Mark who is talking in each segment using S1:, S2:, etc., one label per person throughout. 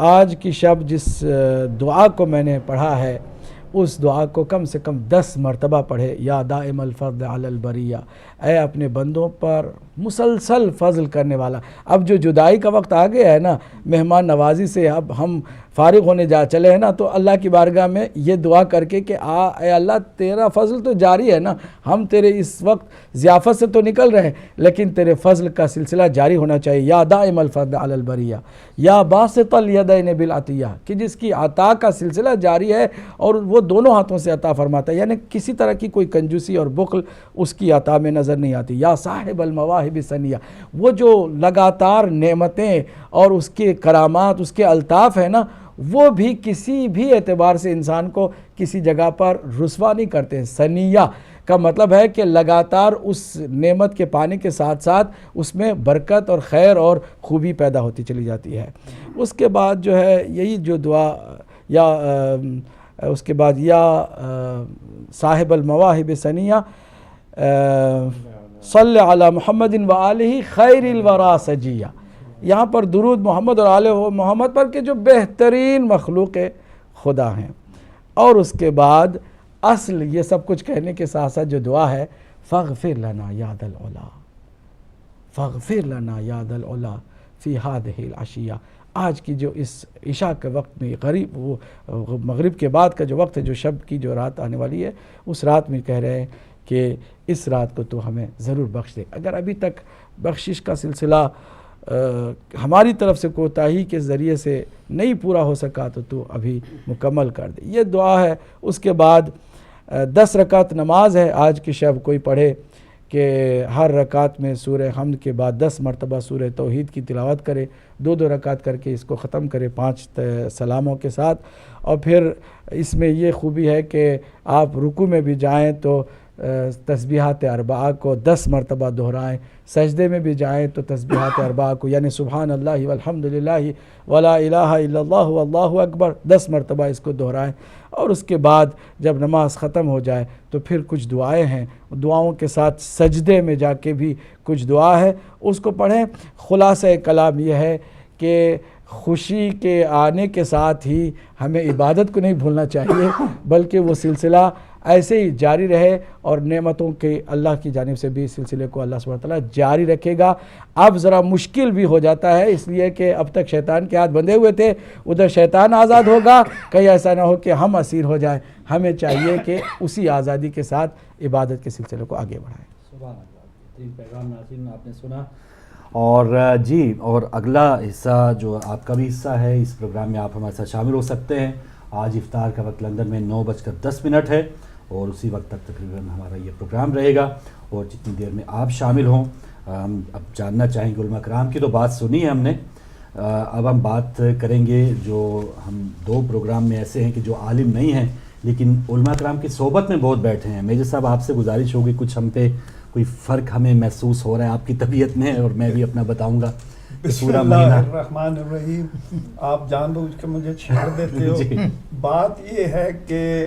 S1: آج کی شب جس دعا کو میں نے پڑھا ہے اس دعا کو کم سے کم 10 مرتبہ پڑھے. یا دائم الفضل علی البریہ، اے اپنے بندوں پر مسلسل فضل کرنے والا. اب جو جدائی کا وقت آ گیا ہے نا، مہمان نوازی سے اب ہم فارغ ہونے چلے ہیں نا، تو اللہ کی بارگاہ میں یہ دعا کر کے کہ اے اللہ تیرا فضل تو جاری ہے نا، ہم تیرے اس وقت ضیافت سے تو نکل رہے ہیں لیکن تیرے فضل کا سلسلہ جاری ہونا چاہیے. یا دائم الفضل علی البریہ یا باسط الیدین بالعطیہ، کہ جس کی عطا کا سلسلہ جاری ہے اور وہ دونوں ہاتھوں سے عطا فرماتا ہے، یعنی کسی طرح کی کوئی کنجوسی اور بخل اس کی عطا میں نظر نہیں آتی. یا صاحب المواہب ثنیہ، وہ جو لگاتار نعمتیں اور اس کے کرامات، اس کے الطاف ہیں نا، وہ بھی کسی بھی اعتبار سے انسان کو کسی جگہ پر رسوا نہیں کرتے ہیں. ثنیہ کا مطلب ہے کہ لگاتار اس نعمت کے پانے کے ساتھ ساتھ اس میں برکت اور خیر اور خوبی پیدا ہوتی چلی جاتی ہے. اس کے بعد جو ہے یہی جو دعا یا اس کے بعد یا صاحب المواہب ثنیہ صلی علی محمد و آلہ خیر الورا سجیہ، یہاں پر درود محمد اور آل محمد پر کہ جو بہترین مخلوق خدا ہیں. اور اس کے بعد اصل یہ سب کچھ کہنے کے ساتھ ساتھ جو دعا ہے فاغفر لنا یا ذا العلا، فاغفر لنا یا ذا العلا فی ہذہ العشیہ. آج کی جو اس عشاء کے وقت میں غریب وہ مغرب کے بعد کا جو وقت ہے، جو شب کی جو رات آنے والی ہے، اس رات میں کہہ رہے ہیں کہ اس رات کو تو ہمیں ضرور بخش دے. اگر ابھی تک بخشش کا سلسلہ ہماری طرف سے کوتاہی کے ذریعے سے نہیں پورا ہو سکا تو ابھی مکمل کر دے. یہ دعا ہے. اس کے بعد 10 رکعت نماز ہے آج کی شب. کوئی پڑھے کہ ہر رکعت میں سورہ حمد کے بعد 10 مرتبہ سورہ توحید کی تلاوت کرے، 2 رکعت کر کے اس کو ختم کرے 5 سلاموں کے ساتھ. اور پھر اس میں یہ خوبی ہے کہ آپ رکوع میں بھی جائیں تو تسبیحات اربعہ کو 10 مرتبہ دہرائیں، سجدے میں بھی جائیں تو تسبیحات اربعہ کو یعنی سبحان اللہ والحمد للہ ولا الہ الا اللہ واللہ اکبر 10 مرتبہ اس کو دہرائیں. اور اس کے بعد جب نماز ختم ہو جائے تو پھر کچھ دعائیں ہیں، دعاؤں کے ساتھ سجدے میں جا کے بھی کچھ دعا ہے، اس کو پڑھیں. خلاصہ کلام یہ ہے کہ خوشی کے آنے کے ساتھ ہی ہمیں عبادت کو نہیں بھولنا چاہیے، بلکہ وہ سلسلہ ایسے ہی جاری رہے اور نعمتوں کے اللہ کی جانب سے بھی سلسلے کو اللہ سبحانہ وتعالیٰ جاری رکھے گا. اب ذرا مشکل بھی ہو جاتا ہے اس لیے کہ اب تک شیطان کے ہاتھ بندھے ہوئے تھے، ادھر شیطان آزاد ہوگا، کہیں ایسا نہ ہو کہ ہم اسیر ہو جائیں. ہمیں چاہیے کہ اسی آزادی کے ساتھ عبادت کے سلسلے کو آگے بڑھائیں.
S2: سبحان اللہ. پیغام ناظرین آپ نے سنا. اور جی، اور اگلا حصہ جو آپ کا بھی حصہ ہے اس پروگرام میں آپ ہمارے ساتھ شامل ہو سکتے ہیں. آج افطار کا وقت لندن میں 9:10 ہے اور اسی وقت تک تقریباً ہمارا یہ پروگرام رہے گا. اور جتنی دیر میں آپ شامل ہوں، ہم اب جاننا چاہیں گے. علماء کرام کی تو بات سنی ہے ہم نے، اب ہم بات کریں گے جو ہم 2 پروگرام میں ایسے ہیں کہ جو عالم نہیں ہیں لیکن علماء کرام کی صحبت میں بہت بیٹھے ہیں. میجر صاحب آپ سے گزارش ہوگی، کچھ ہم پہ کوئی فرق ہمیں محسوس ہو رہا ہے آپ کی طبیعت میں، اور میں بھی اپنا بتاؤں گا.
S3: بسم اللہ الرحمن الرحیم. آپ جان بوجھ کے مجھے چھیڑ دیتے ہو. بات یہ ہے کہ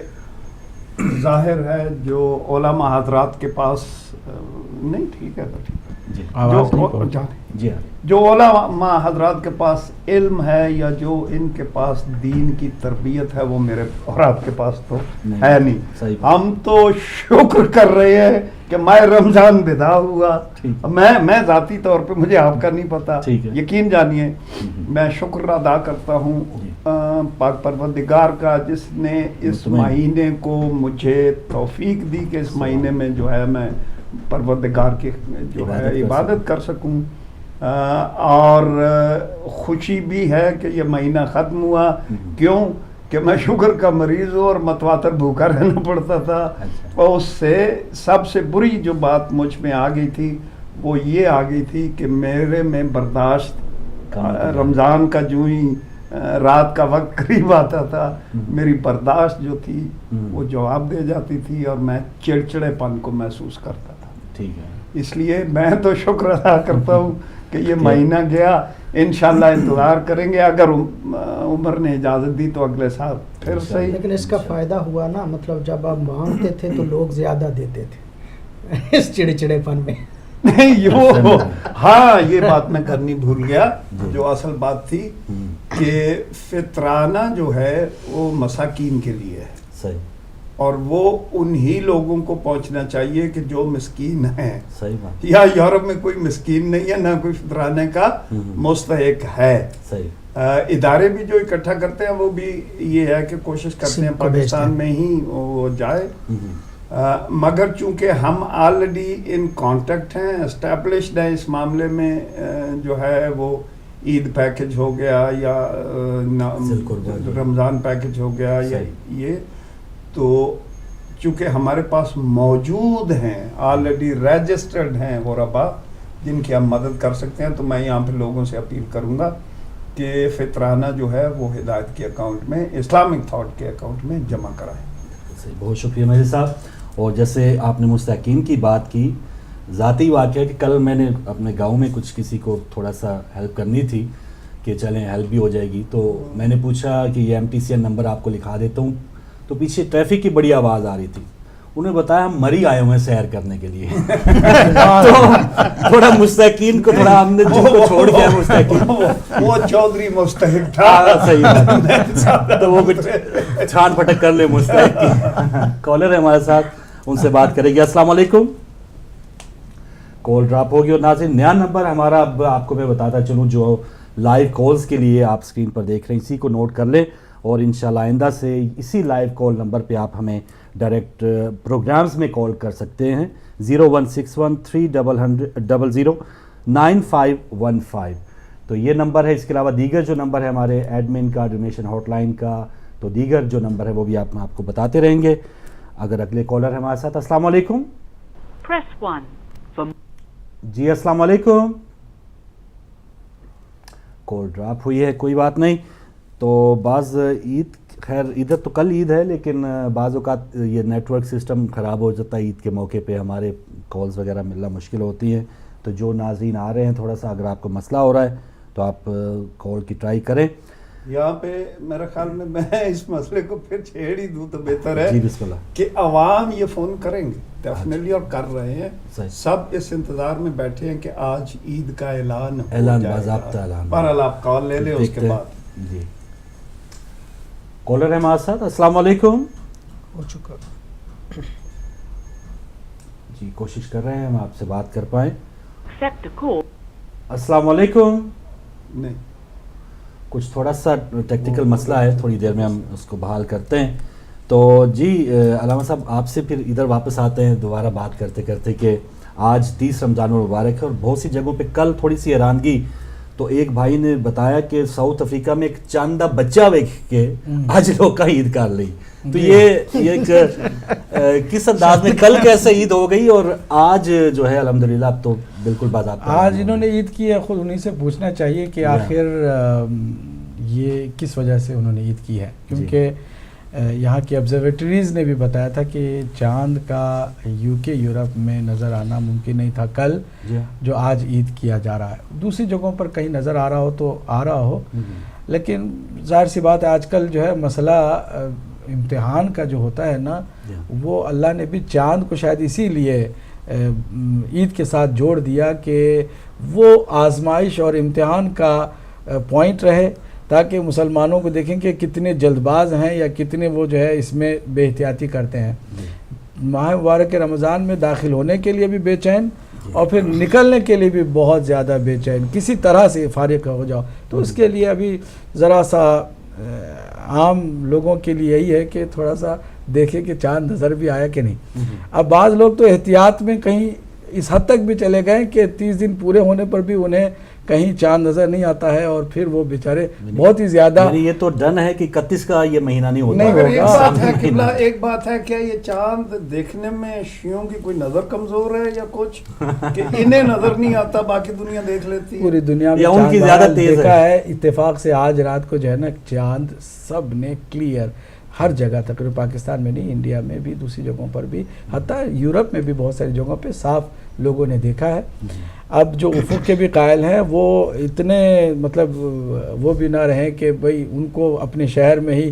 S3: ظاہر ہے جو علماء حضرات کے پاس نہیں ٹھیک ہے جو علماء حضرات کے پاس علم ہے یا جو ان کے پاس دین کی تربیت ہے وہ میرے اور آپ کے پاس تو ہے نہیں. ہم تو شکر کر رہے ہیں کہ ماہ رمضان بدا ہوا. میں ذاتی طور پہ مجھے آپ کا نہیں پتا، یقین جانیے میں شکر ادا کرتا ہوں پاک پروردگار کا جس نے اس مہینے کو مجھے توفیق دی کہ اس مہینے میں جو ہے میں پروردگار کی جو ہے عبادت کر سکوں. اور خوشی بھی ہے کہ یہ مہینہ ختم ہوا. کیوں کہ میں شوگر کا مریض ہوں اور متواتر بھوکا رہنا پڑتا تھا. اور اس سے سب سے بری جو بات مجھ میں آ گئی تھی وہ یہ آ گئی تھی کہ میرے میں برداشت رمضان کا جو ہی رات کا وقت قریب آتا تھا میری برداشت جو تھی وہ جواب دے جاتی تھی اور میں چڑچڑے پن کو محسوس کرتا تھا.
S2: ٹھیک ہے،
S3: اس لیے میں تو شکر ادا کرتا ہوں کہ یہ مہینہ گیا. انشاءاللہ انتظار کریں گے، اگر عمر نے اجازت دی تو اگلے سال پھر صحیح.
S4: لیکن اس کا فائدہ ہوا نا، مطلب جب آپ مانگتے تھے تو لوگ زیادہ دیتے تھے اس چڑچڑے پن میں.
S3: نہیں وہ ہاں یہ بات میں کرنی بھول گیا. جو اصل بات تھی کہ فطرانہ جو ہے وہ مساکین کے لیے ہے.
S2: صحیح.
S3: اور وہ انہی لوگوں کو پہنچنا چاہیے کہ جو مسکین ہیں.
S2: صحیح بات.
S3: یا یورپ میں کوئی مسکین نہیں ہے، نہ کوئی فطرانے کا مستحق ہے.
S2: صحیح.
S3: ادارے بھی جو اکٹھا کرتے ہیں وہ بھی یہ ہے کہ کوشش کرتے ہیں پاکستان میں ہی وہ جائے. مگر چونکہ ہم آلریڈی ان کانٹیکٹ ہیں، اسٹیبلشڈ ہیں اس معاملے میں، جو ہے وہ عید پیکج ہو گیا یا رمضان پیکج ہو گیا یا یہ، تو چونکہ ہمارے پاس موجود ہیں، آلریڈی رجسٹرڈ ہیں غربا جن کی ہم مدد کر سکتے ہیں، تو میں یہاں پہ لوگوں سے اپیل کروں گا کہ فطرانہ جو ہے وہ ہدایت کے اکاؤنٹ میں، اسلامک تھاٹ کے اکاؤنٹ میں جمع کرائیں.
S2: بہت شکریہ مجید صاحب. اور جیسے آپ نے مستحقین کی بات کی، ذاتی واقعہ کہ کل میں نے اپنے گاؤں میں کچھ کسی کو تھوڑا سا ہیلپ کرنی تھی کہ چلیں ہیلپ بھی ہو جائے گی، تو میں نے پوچھا کہ یہ MTCN نمبر آپ کو لکھا دیتا ہوں، تو پیچھے ٹریفک کی بڑی آواز آ رہی تھی. انہیں بتایا ہم مری آئے ہوئے ہیں سیر کرنے کے لیے. تو تھوڑا مستحقین کو تھوڑا ہم نے جن کو چھوڑ دیا مستحقین،
S3: وہ چودھری مستحق تھا.
S2: صحیح بات. تو وہ چھان پھٹک کر لے مستحقین. کالر ہے ہمارے ساتھ، ان سے بات کرے گی. السلام علیکم. کال ڈراپ ہوگی. اور ناظرین نیا نمبر ہمارا اب آپ کو میں بتاتا چلوں جو لائیو کالز کے لیے آپ اسکرین پر دیکھ رہے ہیں، اسی کو نوٹ کر لیں، اور انشاءاللہ آئندہ سے اسی لائیو کال نمبر پہ آپ ہمیں ڈائریکٹ پروگرامز میں کال کر سکتے ہیں. 0161300915. تو یہ نمبر ہے. اس کے علاوہ دیگر جو نمبر ہے ہمارے ایڈمن کا، ڈونیشن ہاٹ لائن کا، تو دیگر جو نمبر ہے وہ بھی آپ کو بتاتے رہیں گے. اگر اگلے کالر ہے ہمارے ساتھ. السلام علیکم. جی السلام علیکم. کال ڈراپ ہوئی ہے، کوئی بات نہیں. تو بعض عید، خیر ادھر تو کل عید ہے، لیکن بعض اوقات یہ نیٹ ورک سسٹم خراب ہو جاتا ہے. عید کے موقع پہ ہمارے کالز وغیرہ ملنا مشکل ہوتی ہیں. تو جو ناظرین آ رہے ہیں، تھوڑا سا اگر آپ کو مسئلہ ہو رہا ہے تو آپ کال کی ٹرائی کریں.
S3: یہاں پہ میرے خیال میں اس مسئلے کو پھر چھیڑ ہی دوں تو بہتر ہے.
S2: جی بسم اللہ.
S3: کہ عوام یہ فون کریں گے ڈیفینیٹلی، اور کر رہے ہیں. سب اس انتظار میں بیٹھے ہیں کہ آج عید کا اعلان
S2: باضابطہ اعلان.
S3: بہرحال آپ کال لے لیں اس کے بعد.
S2: جی کالر ہے ہمارے ساتھ. السلام علیکم.
S4: ہو چکا.
S2: جی کوشش کر رہے ہیں ہم آپ سے بات کر پائیں. السلام علیکم.
S3: نہیں
S2: کچھ تھوڑا سا ٹیکنیکل مسئلہ ہے، تھوڑی دیر میں ہم اس کو بحال کرتے ہیں. تو جی علامہ صاحب آپ سے پھر ادھر واپس آتے ہیں دوبارہ بات کرتے کرتے کہ آج 30 رمضان المبارک ہے، اور بہت سی جگہوں پہ کل تھوڑی سی حیرانگی. تو ایک بھائی نے بتایا کہ ساؤتھ افریقہ میں ایک چاندہ بچہ دیکھ کے آج لوگ کا عید کر لی. تو یہ کس انداز میں کل کیسے عید ہو گئی اور آج جو ہے الحمدللہ اب تو بالکل باضابطہ.
S1: آج انہوں نے عید کی ہے، خود انہیں سے پوچھنا چاہیے کہ آخر یہ کس وجہ سے انہوں نے عید کی ہے، کیونکہ یہاں کی آبزرویٹریز نے بھی بتایا تھا کہ چاند کا UK یورپ میں نظر آنا ممکن نہیں تھا کل، جو آج عید کیا جا رہا ہے. دوسری جگہوں پر کہیں نظر آ رہا ہو تو آ رہا ہو، لیکن ظاہر سی بات ہے آج کل جو ہے مسئلہ امتحان کا جو ہوتا ہے نا، وہ اللہ نے بھی چاند کو شاید اسی لیے عید کے ساتھ جوڑ دیا کہ وہ آزمائش اور امتحان کا پوائنٹ رہے، تاکہ مسلمانوں کو دیکھیں کہ کتنے جلد باز ہیں یا کتنے وہ جو ہے اس میں بے احتیاطی کرتے ہیں. ماہ مبارک رمضان میں داخل ہونے کے لیے بھی بے چین اور پھر نکلنے کے لیے بھی بہت زیادہ بے چین، کسی طرح سے فارغ ہو جاؤ. تو اس کے لیے ابھی ذرا سا عام لوگوں کے لیے یہی ہے کہ تھوڑا سا دیکھیں کہ چاند نظر بھی آیا کہ نہیں. اب بعض لوگ تو احتیاط میں کہیں اس حد تک بھی چلے گئے کہ 30 دن پورے ہونے پر بھی انہیں کہیں چاند نظر نہیں آتا ہے، اور پھر وہ بیچارے بہت ہی زیادہ.
S2: یہ تو ڈن ہے کہ 31 کا یہ مہینہ نہیں ہوتا.
S3: ایک بات ہے کیا یہ چاند دیکھنے میں شیعوں کی کوئی نظر کمزور ہے یا کچھ کہ انہیں نظر نہیں آتا باقی دنیا دیکھ لیتی ہے؟
S1: پوری دنیا میں
S2: ان کی زیادہ تیز
S1: ہے. اتفاق سے آج رات کو جو ہے نا چاند سب نے کلیئر ہر جگہ تقریباً، پاکستان میں نہیں، انڈیا میں بھی، دوسری جگہوں پر بھی، حتیٰ یورپ میں بھی بہت ساری جگہوں پہ صاف لوگوں نے دیکھا ہے. اب جو افق کے بھی قائل ہیں وہ اتنے مطلب وہ بھی نہ رہیں کہ بھئی ان کو اپنے شہر میں ہی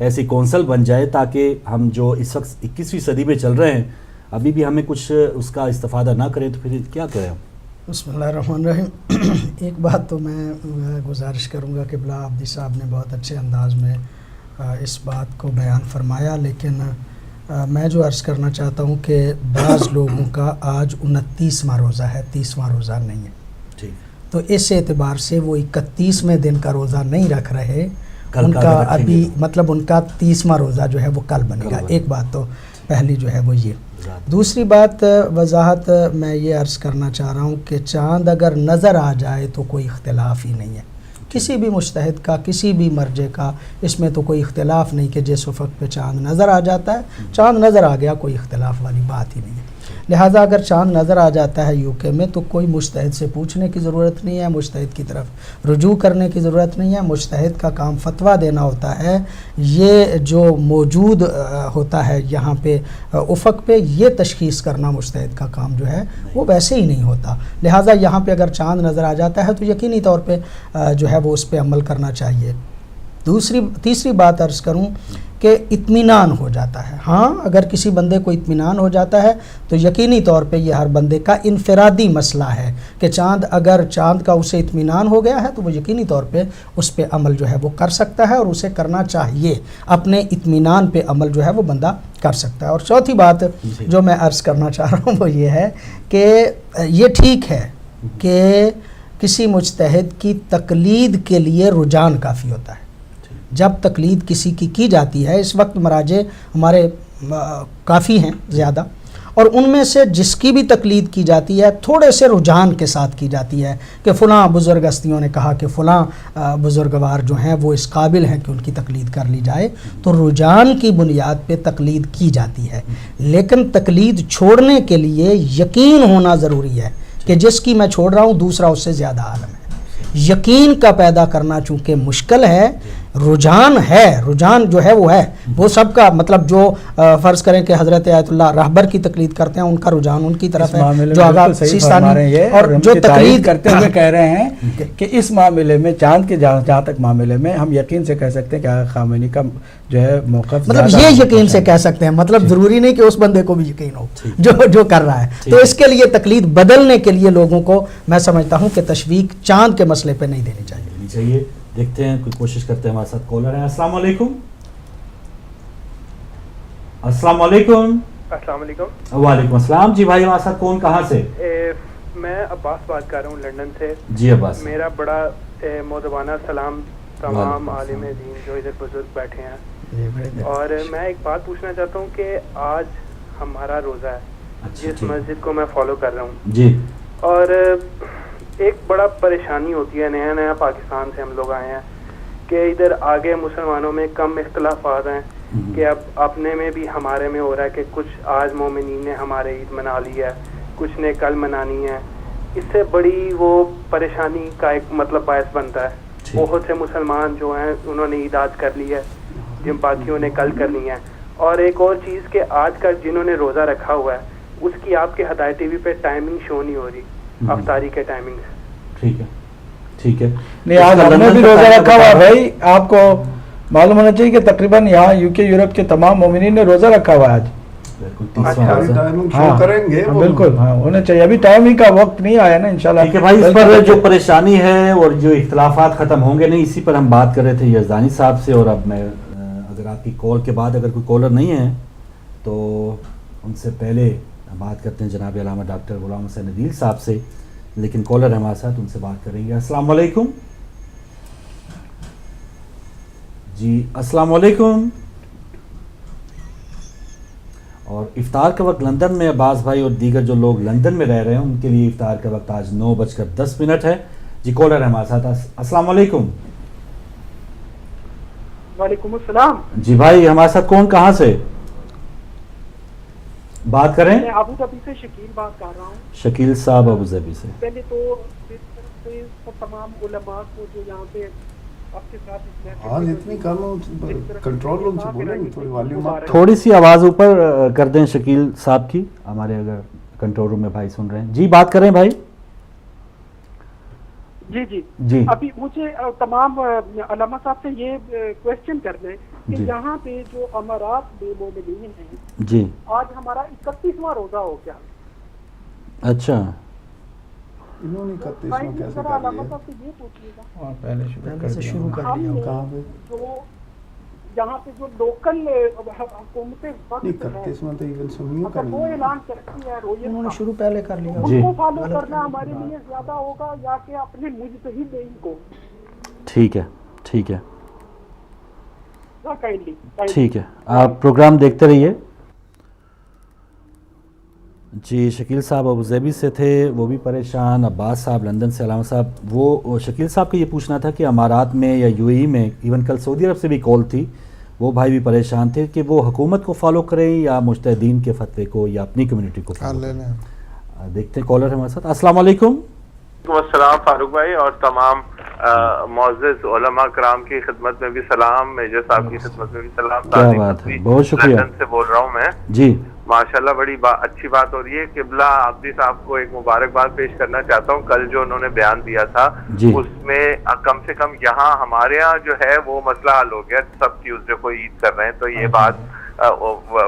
S2: ایسی کونسل بن جائے تاکہ ہم جو اس وقت 21ویں صدی میں چل رہے ہیں ابھی بھی ہمیں کچھ اس کا استفادہ نہ کریں تو پھر کیا کریں؟
S4: بسم اللہ الرحمن الرحیم. ایک بات تو میں گزارش کروں گا کہ قبلہ عابدی صاحب نے بہت اچھے انداز میں اس بات کو بیان فرمایا، لیکن میں جو عرض کرنا چاہتا ہوں کہ بعض لوگوں کا آج 29واں روزہ ہے، 30واں روزہ نہیں ہے. تو اس اعتبار سے وہ 31ویں دن کا روزہ نہیں رکھ رہے، ان کا ابھی مطلب ان کا 30واں روزہ جو ہے وہ کل بنے گا. ایک بات تو پہلی جو ہے وہ یہ. دوسری بات وضاحت میں یہ عرض کرنا چاہ رہا ہوں کہ چاند اگر نظر آ جائے تو کوئی اختلاف ہی نہیں ہے کسی بھی مجتہد کا، کسی بھی مرجع کا. اس میں تو کوئی اختلاف نہیں کہ جس وقت پہ چاند نظر آ جاتا ہے، چاند نظر آ گیا، کوئی اختلاف والی بات ہی نہیں ہے. لہٰذا اگر چاند نظر آ جاتا ہے UK میں تو کوئی مجتہد سے پوچھنے کی ضرورت نہیں ہے، مجتہد کی طرف رجوع کرنے کی ضرورت نہیں ہے. مجتہد کا کام فتویٰ دینا ہوتا ہے. یہ جو موجود ہوتا ہے یہاں پہ افق پہ، یہ تشخیص کرنا مجتہد کا کام جو ہے وہ ویسے ہی نہیں ہوتا. لہٰذا یہاں پہ اگر چاند نظر آ جاتا ہے تو یقینی طور پہ جو ہے وہ اس پہ عمل کرنا چاہیے. تیسری بات عرض کروں کہ اطمینان ہو جاتا ہے. ہاں اگر کسی بندے کو اطمینان ہو جاتا ہے تو یقینی طور پہ یہ ہر بندے کا انفرادی مسئلہ ہے کہ اگر چاند کا اسے اطمینان ہو گیا ہے تو وہ یقینی طور پہ اس پہ عمل جو ہے وہ کر سکتا ہے اور اسے کرنا چاہیے. اپنے اطمینان پہ عمل جو ہے وہ بندہ کر سکتا ہے. اور چوتھی بات جو میں عرض کرنا چاہ رہا ہوں وہ یہ ہے کہ یہ ٹھیک ہے کہ کسی مجتہد کی تقلید کے لیے رجحان کافی ہوتا ہے. جب تقلید کسی کی جاتی ہے، اس وقت مراجع ہمارے کافی ہیں زیادہ، اور ان میں سے جس کی بھی تقلید کی جاتی ہے تھوڑے سے رجحان کے ساتھ کی جاتی ہے کہ فلاں بزرگ ہستیوں نے کہا کہ فلاں بزرگوار جو ہیں وہ اس قابل ہیں کہ ان کی تقلید کر لی جائے، تو رجحان کی بنیاد پہ تقلید کی جاتی ہے. لیکن تقلید چھوڑنے کے لیے یقین ہونا ضروری ہے کہ جس کی میں چھوڑ رہا ہوں دوسرا اس سے زیادہ عالم ہے. یقین کا پیدا کرنا چونکہ مشکل ہے، رجحان ہے، رجحان جو ہے وہ ہے، وہ سب کا مطلب جو فرض کریں کہ حضرت آیت اللہ راہبر کی تقلید کرتے ہیں ان کا رجحان ان کی طرف ہے، جو آغا سیستانی اور جو تقلید
S1: کرتے ہوئے کہہ رہے ہیں کہ اس معاملے میں چاند کے جہاں تک معاملے میں ہم یقین سے کہہ سکتے ہیں کہ آغا خامنہی کا جو ہے موقف
S4: مطلب یہ یقین سے کہہ سکتے ہیں، مطلب ضروری نہیں کہ اس بندے کو بھی یقین ہو جو کر رہا ہے. تو اس کے لیے تقلید بدلنے کے لیے لوگوں کو میں سمجھتا ہوں کہ تشویق چاند کے مسئلے پہ نہیں دینی چاہیے.
S2: دیکھتے ہیں، کوئی کوشش کرتے ہیں. ہمارے ساتھ کالر ہیں. السلام علیکم. السلام علیکم.
S5: السلام علیکم.
S2: وعلیکم السلام. جی بھائی ہمارے ساتھ کون، کہاں سے؟
S5: میں عباس بات کر رہا ہوں لندن سے.
S2: جی عباس.
S5: میرا بڑا مؤدبانہ سلام تمام عالم دین جو ادھر بزرگ بیٹھے ہیں. اور میں ایک بات پوچھنا چاہتا ہوں کہ آج ہمارا روزہ ہے جس مسجد کو میں فالو کر رہا ہوں
S2: جی،
S5: اور ایک بڑا پریشانی ہوتی ہے، نیا نیا پاکستان سے ہم لوگ آئے ہیں کہ ادھر آگے مسلمانوں میں کم اختلافات ہیں کہ اب اپنے میں بھی ہمارے میں ہو رہا ہے کہ کچھ آج مومنین نے ہمارے عید منا لی ہے، کچھ نے کل منانی ہے. اس سے بڑی وہ پریشانی کا ایک مطلب باعث بنتا ہے. بہت سے مسلمان جو ہیں انہوں نے عید آج کر لی ہے، جن باقیوں نے کل کرنی ہے. اور ایک اور چیز کہ آج کل جنہوں نے روزہ رکھا ہوا ہے اس کی آپ کے ہدایت ٹی وی پہ ٹائمنگ شو نہیں ہو رہی، افطاری کے ٹائمنگ.
S2: ٹھیک ہے ٹھیک ہے.
S1: نہیں آج ہم نے بھی روزہ رکھا ہوا ہے بھائی. آپ کو معلوم ہونا چاہیے کہ تقریباً یہاں UK یورپ کے تمام مومنین نے روزہ رکھا ہوا ہے آج. بالکل ہاں ہونا چاہیے. ابھی ٹائم ہی کا وقت نہیں آیا نا انشاءاللہ.
S2: ٹھیک ہے بھائی، اس پر جو پریشانی ہے اور جو اختلافات ختم ہوں گے نہیں، اسی پر ہم بات کر رہے تھے یزدانی صاحب سے. اور اب میں اگر آپ کی کال کے بعد اگر کوئی کالر نہیں ہے تو ان سے پہلے بات کرتے ہیں جناب علامہ ڈاکٹر غلام حسین عدیل صاحب سے. لیکن کالر ہمارے ساتھ، ان سے بات کریں گے. السلام علیکم. جی السلام علیکم. اور افطار کا وقت لندن میں عباس بھائی اور دیگر جو لوگ لندن میں رہ رہے ہیں ان کے لیے افطار کا وقت آج 9:10 ہے. جی کالر ہے ہمارے ساتھ. السلام علیکم.
S5: وعلیکم السلام.
S2: جی بھائی ہمارے ساتھ کون، کہاں سے بات کریں؟
S5: میں ابو ظبی سے شکیل بات کر رہا ہوں.
S2: شکیل صاحب ابو ظبی سے.
S5: پہلے تو تمام علماء کو جو یہاں پہ آپ کے ساتھ
S2: تھوڑی سی آواز اوپر کر دیں شکیل صاحب کی، ہمارے اگر کنٹرول روم میں بھائی سن رہے ہیں. جی بات کریں بھائی.
S6: جی جی
S2: جی
S6: ابھی مجھے تمام علامہ صاحب سے یہ کوشچن کرنا ہے کہ
S2: جی
S6: یہاں پہ جو امارات بے مومنین ہیں
S2: جی
S6: آج ہمارا 31واں روزہ ہو گیا.
S2: اچھا
S3: انہوں نے 31واں
S6: بھائی
S3: کیسے
S6: ذرا
S3: کر
S6: علامہ
S3: لیا؟
S6: صاحب سے یہ پوچھیے گا
S1: ہاں پہلے
S4: سے شروع کر
S6: ہم
S4: لیا
S6: نے
S3: کہاں پہ؟
S6: جو یہاں پہ جو لوکل حکومتیں وقت
S3: نہیں
S6: ہیں
S3: 31واں تو ایون سنیوں
S6: اگر
S3: کر
S6: وہ
S3: لیا.
S6: اعلان کرتی ہے رویت
S4: انہوں نے
S6: کا
S4: شروع پہلے کر لیا.
S2: جی
S6: ان کو فالو کرنا ہمارے لیے زیادہ ہوگا یا کہ اپنے مجتہدین کو؟
S2: ٹھیک ہے ٹھیک ہے
S6: کائنڈلی
S2: ٹھیک ہے آپ پروگرام دیکھتے رہیے. جی شکیل صاحب ابوظہبی سے تھے، وہ بھی پریشان. عباس صاحب لندن سے. علامہ صاحب وہ شکیل صاحب کا یہ پوچھنا تھا کہ امارات میں یا یو اے ای میں، ایون کل سعودی عرب سے بھی کال تھی، وہ بھائی بھی پریشان تھے کہ وہ حکومت کو فالو کریں یا مجتہدین کے فتوے کو یا اپنی کمیونٹی کو فالو کریں. دیکھتے ہیں کالر ہمارے ساتھ. السلام علیکم.
S7: وعلیکم السلام فاروق بھائی، اور تمام معزز علماء کرام کی خدمت میں بھی سلام، میجر صاحب کی خدمت میں بھی سلام.
S2: کیا بات ہے، بہت شکریہ.
S7: لندن سے بول رہا ہوں میں.
S2: جی
S7: ماشاءاللہ بڑی اچھی بات ہو رہی ہے. قبلہ عابدی صاحب کو ایک مبارکباد پیش کرنا چاہتا ہوں. کل جو انہوں نے بیان دیا تھا
S2: جی
S7: اس میں کم سے کم یہاں ہمارے یہاں جو ہے وہ مسئلہ حل ہو گیا. سب ٹیوزڈے کو عید کر رہے ہیں، تو یہ بات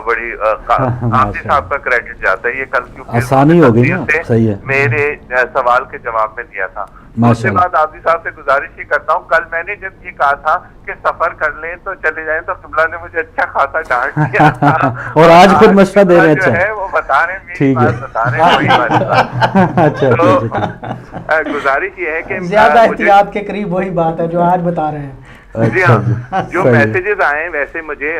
S7: بڑی عابدی صاحب کا کریڈٹ جاتا ہے. یہ کل کیونکہ
S2: آسانی ہو گئی نا. صحیح ہے.
S7: میرے سوال کے جواب میں دیا تھا. دوسری بات عابدی صاحب سے گزارش ہی کرتا ہوں، کل میں نے جب یہ کہا تھا کہ سفر کر لیں تو چلے جائیں تو قبلہ نے مجھے اچھا خاصا ڈانٹ دیا تھا.
S2: اور آج خود مشورہ دے رہے ہیں.
S7: جو ہے وہ بتا رہے ہیں، میری بات بتا رہے ہیں، وہی بات.
S2: اچھا
S7: گزارش یہ ہے کہ
S4: زیادہ احتیاط کے قریب وہی بات ہے جو آج بتا رہے ہیں.
S7: جی ہاں، جو میسیجز آئے ویسے مجھے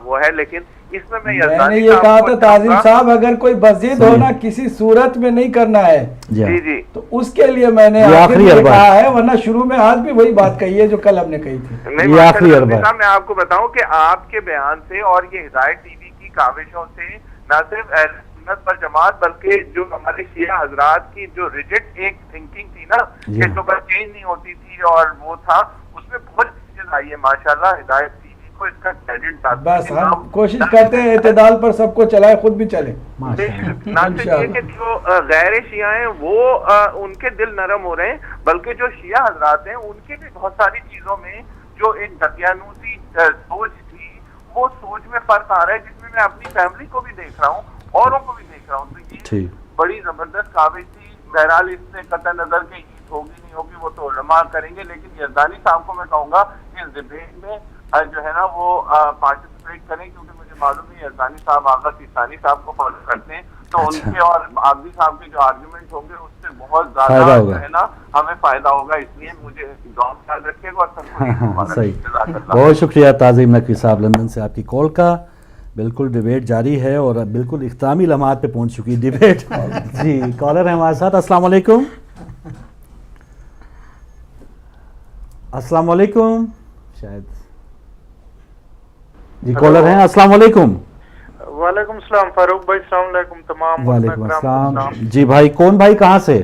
S7: وہ ہے، لیکن اس میں
S1: میں نے یہ کہا تھا تعظیم صاحب اگر کوئی مسجد ہونا کسی صورت میں نہیں کرنا ہے
S7: جی جی
S1: تو اس کے لیے میں نے آخر میں کہا ہے، ورنہ شروع میں آج بھی وہی بات کہی ہے جو کل ہم نے کہی تھی.
S7: یہ آخری اربع. میں آپ کو بتاؤں کہ آپ کے بیان سے اور یہ ہدایت ٹی وی کی کاوشوں سے نہ صرف اہل سنت پر جماعت بلکہ جو ہمارے شیعہ حضرات کی جو ریجڈ ایک تھنکنگ تھی نا کہ جو بس چینج نہیں ہوتی تھی اور وہ تھا، اس میں بہت چیزیں آئی ہے ماشاءاللہ. ہدایت ٹی وی کو اس کا کریڈٹ.
S1: بس ہم کوشش کرتے ہیں اعتدال پر سب کو چلائے، خود بھی چلے.
S7: نہ صرف یہ کہ جو غیر شیعہ ہیں وہ ان کے دل نرم ہو رہے ہیں، بلکہ جو شیعہ حضرات ہیں ان کے بھی بہت ساری چیزوں میں جو ایک دقیانوسی سوچ تھی وہ سوچ میں فرق آ رہا ہے، جس میں میں اپنی فیملی کو بھی دیکھ رہا ہوں، اوروں کو بھی دیکھ رہا ہوں. تو یہ بڑی زبردست کاوش تھی. بہرحال اس سے قطع نظر کہ عید ہوگی نہیں ہوگی وہ تو علماء کریں گے، لیکن یزدانی صاحب کو میں کہوں گا کہ اس ڈبیٹ میں جو ہے نا وہ پارٹیسپیٹ کریں، کیونکہ مجھے معلوم ہے یزدانی صاحب آغا سیستانی صاحب کو فالو کرتے ہیں، تو ان کے اور عابدی صاحب کے جو آرگومنٹ ہوں گے اس سے بہت زیادہ جو ہے نا ہمیں فائدہ ہوگا. اس لیے مجھے دعا میں یاد رکھیے گا. اور
S2: صحیح. بہت شکریہ تعظیم نقوی صاحب لندن سے آپ کی کال کا. بالکل ڈیبیٹ جاری ہے اور بالکل اختتامی لمحات پہ پہنچ چکی ڈیبیٹ. جی کالر ہے ہمارے ساتھ. السلام علیکم. السلام علیکم. شاید جی کالر ہیں. السلام علیکم.
S5: وعلیکم السلام فاروق بھائی، السلام علیکم تمام.
S2: وعلیکم السلام. جی بھائی کون بھائی کہاں سے؟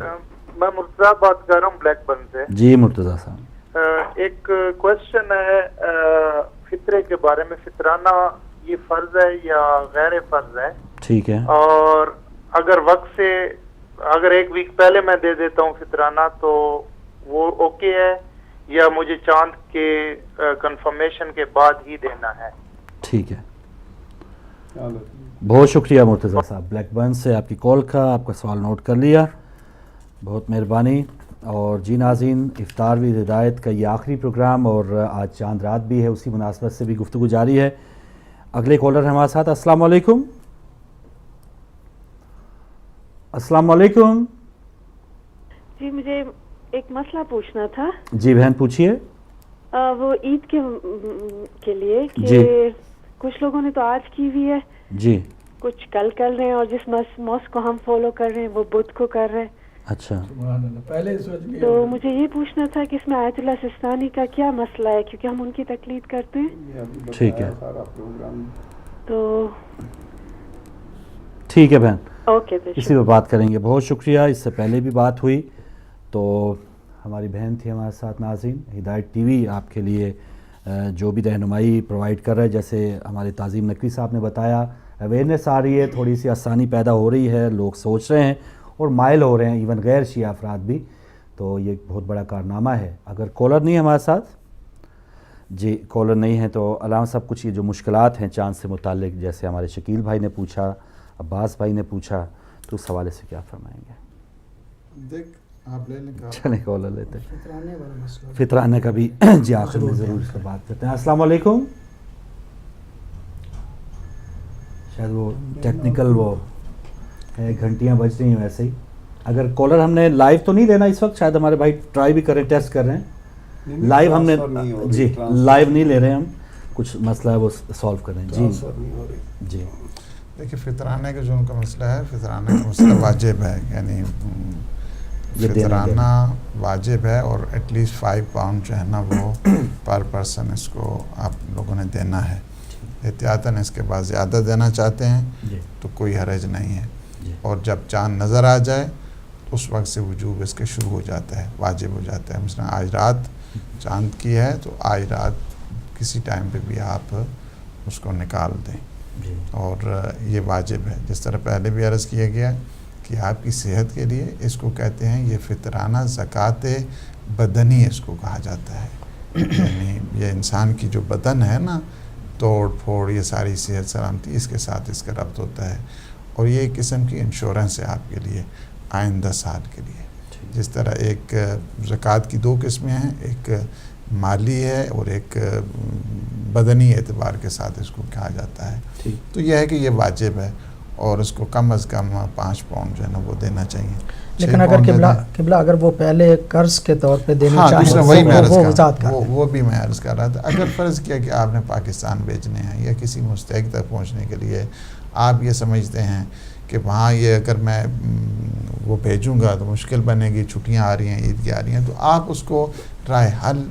S5: میں مرتضیٰ بات کر رہا ہوں بلیک بن سے.
S2: جی مرتضیٰ صاحب.
S5: ایک کوشچن ہے فطرے کے بارے میں. فطرانہ یہ فرض ہے یا غیر فرض ہے؟
S2: ٹھیک ہے.
S5: اور اگر وقت سے اگر ایک ویک پہلے میں دے دیتا ہوں فطرانہ تو وہ اوکے ہے یا مجھے چاند کے کنفرمیشن کے بعد ہی دینا ہے؟
S2: ٹھیک ہے. بہت شکریہ مرتضیٰ صاحب بلیک برن سے آپ کی کال کا. آپ کا سوال نوٹ کر لیا، بہت مہربانی. اور جی ناظرین، افطار ود ہدایت کا یہ آخری پروگرام اور آج چاند رات بھی ہے، اسی مناسبت سے بھی گفتگو جاری ہے. اگلے کالر ہمارے ساتھ. السلام علیکم. السلام علیکم.
S8: جی مجھے ایک مسئلہ پوچھنا تھا.
S2: جی بہن پوچھیے.
S8: وہ عید کے لیے کہ کچھ لوگوں نے تو آج کی ہوئی ہے،
S2: جی
S8: کچھ کل کر رہے ہیں، اور جس موسم کو ہم فالو کر رہے ہیں وہ بدھ کو کر رہے ہیں.
S2: اچھا
S1: پہلے سوچ لیا.
S8: تو مجھے یہ پوچھنا تھا کہ اس میں آیت اللہ سستانی کا کیا مسئلہ ہے، کیونکہ ہم ان کی تقلید کرتے ہیں.
S2: ٹھیک ہے.
S8: تو
S2: ٹھیک ہے بہن،
S8: اوکے
S2: اسی پہ بات کریں گے. بہت شکریہ. اس سے پہلے بھی بات ہوئی تو ہماری بہن تھی ہمارے ساتھ. ناظرین، ہدایت ٹی وی آپ کے لیے جو بھی رہنمائی پرووائڈ کر رہا ہے، جیسے ہمارے تعظیم نقوی صاحب نے بتایا، اویئرنیس آ رہی ہے، تھوڑی سی آسانی پیدا ہو رہی ہے، لوگ سوچ رہے ہیں اور مائل ہو رہے ہیں، ایون غیر شیعہ افراد بھی. تو یہ ایک بہت بڑا کارنامہ ہے. اگر کالر نہیں ہے ہمارے ساتھ, جی کالر نہیں ہے, تو علامہ صاحب کچھ یہ جو مشکلات ہیں چاند سے متعلق, جیسے ہمارے شکیل بھائی نے پوچھا, عباس بھائی نے پوچھا, تو اس حوالے سے کیا فرمائیں گے؟
S9: دیکھ آپ لے لیں,
S2: چلیں کالر لیتے ہیں. فطرانے کا بھی جی آخر میں ضرور اس پر بات کرتے ہیں. السلام علیکم. شاید وہ ٹیکنیکل وہ ہے, گھنٹیاں بج رہی ہیں ویسے ہی. اگر کالر ہم نے لائیو تو نہیں لینا اس وقت, شاید ہمارے بھائی ٹرائی بھی کریں, ٹیسٹ کر رہے ہیں. لائیو ہم نے جی لائیو نہیں لے رہے ہیں ہم, کچھ مسئلہ ہے وہ سالو کر رہے ہیں. جی
S9: دیکھیے فطرانے کا جو ان کا مسئلہ ہے, فطرانے کا مسئلہ واجب ہے, یعنی فطرانہ واجب ہے, اور ایٹ لیسٹ 5 پاؤنڈ جو ہے نا وہ پر پرسن اس کو آپ لوگوں نے دینا ہے. احتیاطاً اس کے بعد زیادہ دینا چاہتے ہیں تو کوئی حرج نہیں ہے, اور جب چاند نظر آ جائے تو اس وقت سے وجوب اس کے شروع ہو جاتا ہے, واجب ہو جاتا ہے. مثلا آج رات چاند کی ہے تو آج رات کسی ٹائم پہ بھی آپ اس کو نکال دیں, اور یہ واجب ہے. جس طرح پہلے بھی عرض کیا گیا کہ آپ کی صحت کے لیے اس کو کہتے ہیں, یہ فطرانہ زکوٰۃ بدنی اس کو کہا جاتا ہے. یعنی یہ انسان کی جو بدن ہے نا, توڑ پھوڑ, یہ ساری صحت سلامتی اس کے ساتھ اس کا ربط ہوتا ہے, اور یہ ایک قسم کی انشورنس ہے آپ کے لیے آئندہ سال کے لیے. جس طرح ایک زکوٰۃ کی 2 قسمیں ہیں, ایک مالی ہے اور ایک بدنی اعتبار کے ساتھ اس کو کہا جاتا ہے. تو یہ ہے کہ یہ واجب ہے, اور اس کو کم از کم 5 پاؤنڈ جو ہے نا وہ دینا چاہیے.
S4: لیکن اگر قبلہ اگر وہ پہلے قرض کے طور پہ دینا چاہیں
S9: وہ بھی میں عرض کر رہا تھا. اگر فرض کیا کہ آپ نے پاکستان بھیجنے ہیں یا کسی مستحق تک پہنچنے کے لیے آپ یہ سمجھتے ہیں کہ وہاں یہ اگر میں وہ بھیجوں گا تو مشکل بنے گی, چھٹیاں آ رہی ہیں, عید کی آ رہی ہیں, تو آپ اس کو رائے حل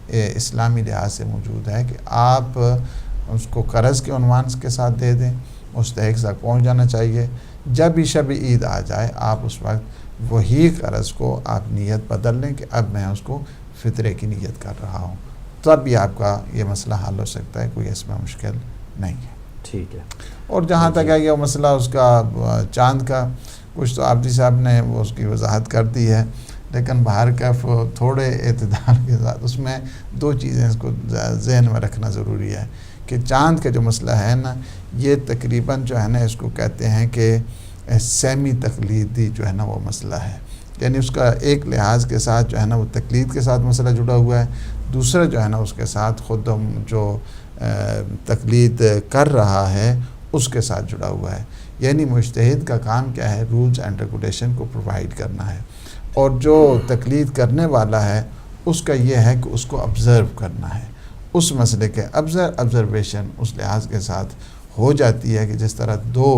S9: اسلامی لحاظ سے موجود ہے کہ آپ اس کو قرض کے عنوان کے ساتھ دے دیں, مستحق تک پہنچ جانا چاہیے. جب بھی شب عید آ جائے آپ اس وقت وہی قرض کو آپ نیت بدل لیں کہ اب میں اس کو فطرے کی نیت کر رہا ہوں, تب بھی آپ کا یہ مسئلہ حل ہو سکتا ہے, کوئی اس میں مشکل نہیں ہے.
S2: ٹھیک ہے.
S9: اور جہاں تک ہے یہ مسئلہ اس کا چاند کا, کچھ تو عابدی صاحب نے وہ اس کی وضاحت کر دی ہے, لیکن باہر کیف تھوڑے اعتدال کے ساتھ اس میں 2 چیزیں اس کو ذہن میں رکھنا ضروری ہے کہ چاند کا جو مسئلہ ہے نا, یہ تقریباً جو ہے نا اس کو کہتے ہیں کہ سیمی تقلیدی جو ہے نا وہ مسئلہ ہے. یعنی اس کا ایک لحاظ کے ساتھ جو ہے نا وہ تقلید کے ساتھ مسئلہ جڑا ہوا ہے, دوسرا جو ہے نا اس کے ساتھ خود جو تقلید کر رہا ہے اس کے ساتھ جڑا ہوا ہے. یعنی مجتہد کا کام کیا ہے, رولز اینڈ ریگولیشن کو پرووائڈ کرنا ہے, اور جو تقلید کرنے والا ہے اس کا یہ ہے کہ اس کو آبزرو کرنا ہے. اس مسئلے کے آبزرویشن اس لحاظ کے ساتھ ہو جاتی ہے کہ جس طرح 2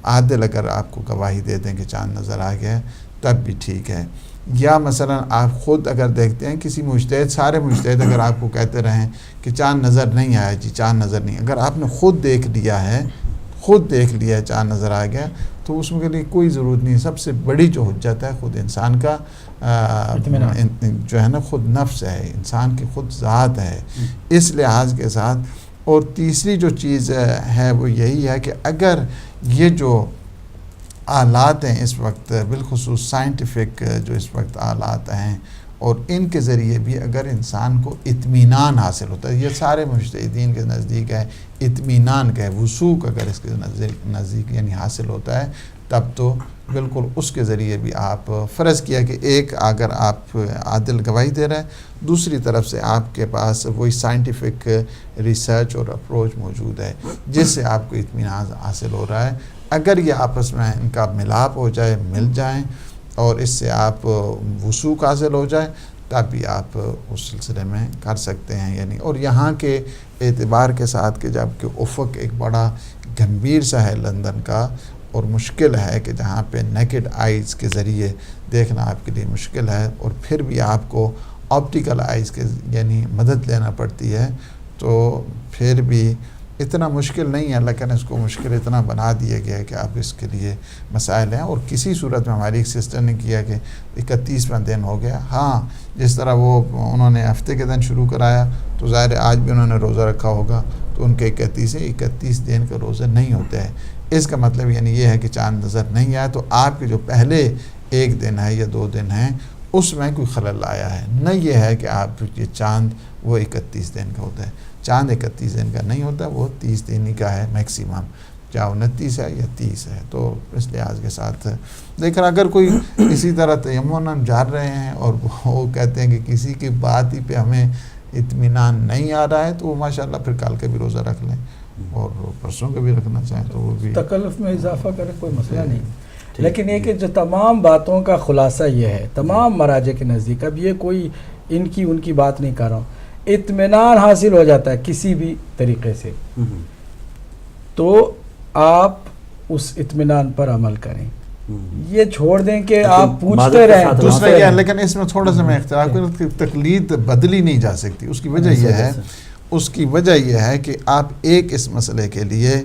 S9: عادل اگر آپ کو گواہی دے دیں کہ چاند نظر آ گیا تب بھی ٹھیک ہے. یا مثلا آپ خود اگر دیکھتے ہیں کسی مجتہد, سارے مجتہد اگر آپ کو کہتے رہیں کہ چاند نظر نہیں آیا, جی چاند نظر نہیں, اگر آپ نے خود دیکھ لیا ہے چاند نظر آ گیا, تو اس کے لیے کوئی ضرورت نہیں. سب سے بڑی جو حجت ہے خود انسان کا جو ہے نا خود نفس ہے, انسان کی خود ذات ہے, اس لحاظ کے ساتھ. اور تیسری جو چیز ہے وہ یہی ہے کہ اگر یہ جو آلات ہیں اس وقت, بالخصوص سائنٹیفک جو اس وقت آلات ہیں, اور ان کے ذریعے بھی اگر انسان کو اطمینان حاصل ہوتا ہے, یہ سارے مجتہدین کے نزدیک ہے اطمینان کا ہے, وثوق اگر اس کے نزدیک یعنی حاصل ہوتا ہے, تب تو بالکل اس کے ذریعے بھی آپ فرض کیا کہ ایک اگر آپ عادل گواہی دے رہے ہیں, دوسری طرف سے آپ کے پاس وہی سائنٹیفک ریسرچ اور اپروچ موجود ہے جس سے آپ کو اطمینان حاصل ہو رہا ہے. اگر یہ آپس میں ان کا ملاپ ہو جائے, مل جائیں, اور اس سے آپ وثوق حاصل ہو جائے, تب بھی آپ اس سلسلے میں کر سکتے ہیں. یعنی اور یہاں کے اعتبار کے ساتھ کہ جب کہ افق ایک بڑا گمبھیر سا ہے لندن کا, اور مشکل ہے کہ جہاں پہ نیکڈ آئیز کے ذریعے دیکھنا آپ کے لیے مشکل ہے, اور پھر بھی آپ کو آپٹیکل آئیز کے یعنی مدد لینا پڑتی ہے, تو پھر بھی اتنا مشکل نہیں ہے, لیکن اس کو مشکل اتنا بنا دیا گیا ہے کہ آپ اس کے لیے مسائل ہیں. اور کسی صورت میں ہماری ایک سسٹر نے کیا کہ 31واں دن ہو گیا, ہاں جس طرح وہ انہوں نے ہفتے کے دن شروع کرایا تو ظاہر آج بھی انہوں نے روزہ رکھا ہوگا, تو ان کے 31 دن کا روزہ نہیں ہوتے ہیں. اس کا مطلب یعنی یہ ہے کہ چاند نظر نہیں آیا تو آپ کے جو پہلے 1 دن ہے یا 2 دن ہیں اس میں کوئی خلل آیا ہے. نہ یہ ہے کہ آپ یہ چاند وہ 31 دن کا ہوتا ہے. چاند 31 دن کا نہیں ہوتا, وہ 30 دن ہی کا ہے میکسیمم, چاہے 29 ہے یا 30 ہے. تو اس لحاظ کے ساتھ لیکن اگر کوئی اسی طرح تیمم جار رہے ہیں اور وہ کہتے ہیں کہ کسی کی بات ہی پہ ہمیں اطمینان نہیں آ رہا ہے, تو وہ ماشاءاللہ پھر کل کا بھی روزہ رکھ لیں اور پرسوں کا بھی رکھنا چاہیں تو وہ بھی
S1: تکلف میں اضافہ کریں, کوئی مسئلہ نہیں. لیکن یہ کہ جو تمام باتوں کا خلاصہ یہ ہے تمام مراجع کے نزدیک, اب یہ کوئی ان کی بات نہیں کر رہا ہوں, اطمینان حاصل ہو جاتا ہے کسی بھی طریقے سے, تو آپ اس اطمینان پر عمل کریں. یہ چھوڑ دیں کہ آپ پوچھتے رہیں.
S9: دوسرا یہ ہے, لیکن اس میں تھوڑا سا میں اختلاف کروں کہ تقلید بدلی نہیں جا سکتی. اس کی وجہ یہ ہے کہ آپ ایک اس مسئلے کے لیے